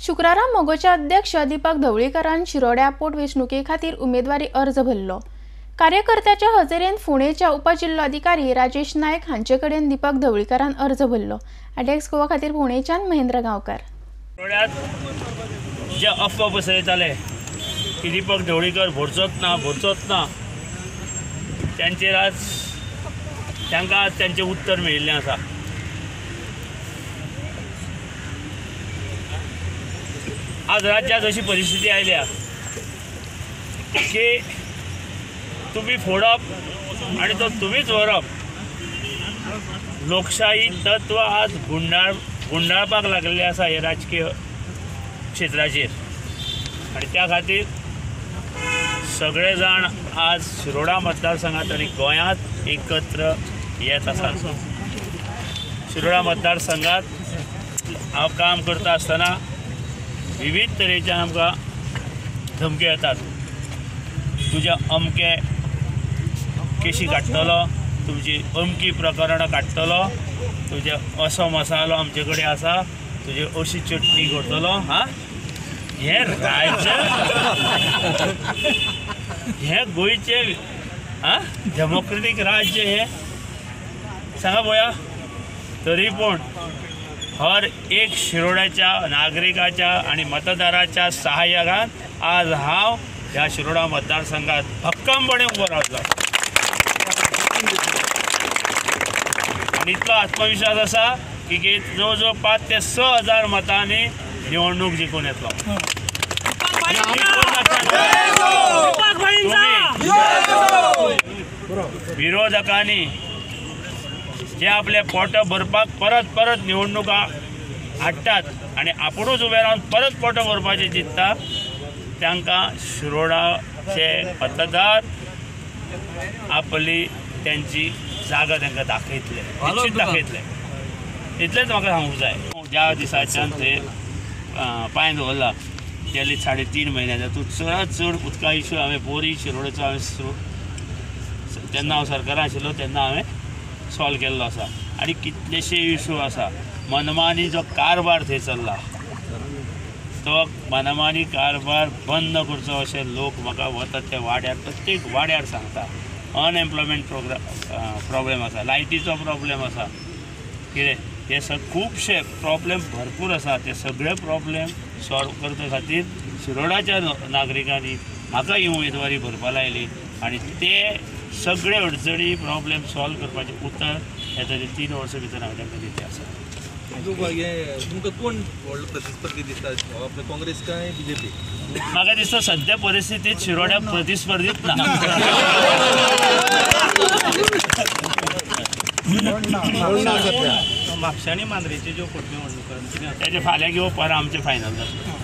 शुक्रारा मोगोचे अध्यक्ष दीपक ढवळीकरान शिरोड्या पोटवेंचणुके खातीर उमेदवारी अर्ज भरलो। कार्यकर्त्याच्या हजेरेन पुणेच्या उपजिल्लोधिकारी राजेश नायक हांचे कडेन दीपक ढवळीकरान अर्ज भरलो। आयडेक्स गोवा खातीर पुणेच्यान महेंद्र गांवकार। शिरोड्यात जे अफवा पसरयताले की दीपक ढवळीकर भरचोच ना त्यांचेर आज तांकां त्यांचे उत्तर मेळिल्लें आसा। आज राज्यात अशी परिस्थिती आयल्या की तुम्ही फोडप आणि तो तुम्हीच व्हरप, लोकशाही तत्व आज गुंडाळपाक लागलेले आसा हे राजकीय क्षेत्राचेर। आणि त्या खातीर सगळे जाण आज शिरोडा मतदारसंघात आणि गोंयांत एकत्र येत आसात। शिरोडा मतदारसंघात हांव काम करता आसतना विविध तरेचे आमकां धमक्यो येतात। तुज्या अमके केशी काडटलो, तुमची अमकी प्रकरणां काडटलो, तुजे असो मसालो आमचे कडेन आसा, तुजी अशी चटणी करतलो। हे राज्य हे गोंयचे डेमोक्रेटीक राज्य हे सांगा पळया। तरी पूण हर एक शिरोड्याच्या नागरिकाच्या आणि मतदाराच्या सहाय्यान आज हांव ह्या शिरोडा मतदारसंघात भक्कमपणे उबो रावतलो आणि इतलो आत्मविश्वास आसा की जवळ जवळ 5 ते 6 हजार मतांनी निवडणूक जिखून येतलो। विरोधकांनी जे आपले पोट भरपाक परत निवडणुका हाडटात आणि आपुणूच उबे रावन परत पोट भरपाचें चिंतता, तांकां शिरोडाचे मतदार आपली त्यांची जागा तांकां दाखयतले, निश्चित दाखयतले। इतलेंच म्हाका सांगूंक जाय। ज्या दिसाच्यान ते पांय दवरला गेली 3.5 म्हयने तातूंत चड उदका इश्यू हांवें बोरी शिरोडेचो हांवें जेन्ना हांव सरकारांत आशिल्लो तेन्ना हांवें सॉल्व केल्लो आसा। आनी कितलेशे इश्यू आसा। मनमानी जो कारभार थंय चल्ला तो मनमानी कारभार बंद करचो अशें लोक म्हाका वतात ते वाड्यार, प्रत्येक वाड्यार सांगता। अनएम्प्लॉयमेंट प्रॉब्लेम आसा, लायटीचो प्रॉब्लेम आसा, कितें हे खुबशे प्रॉब्लेम भरपूर आसा। ते सगळे प्रॉब्लेम सॉल्व करचे खातीर शिरोडाच्या नागरिकांनी म्हाका ही उमेदवारी भरपा लायली आणि ते सगळे अडचणी प्रॉब्लेम सॉल्व करपाचें उतर येता ते 3 वर्सां भितर हांव तांकां दिल्लें आसा। तुमकां कोण व्हडलो प्रतिस्पर्धी दिसता, आपले काँग्रेस काय बीजेपी? म्हाका दिसता सद्या परिस्थितीत शिरोड्याक प्रतिस्पर्धीच ना। म्हापशा आनी मांद्रेचे ज्यो पोटनिवडणुका तेजे फाल्यां घेवप परं आमचें फायनल जातलें।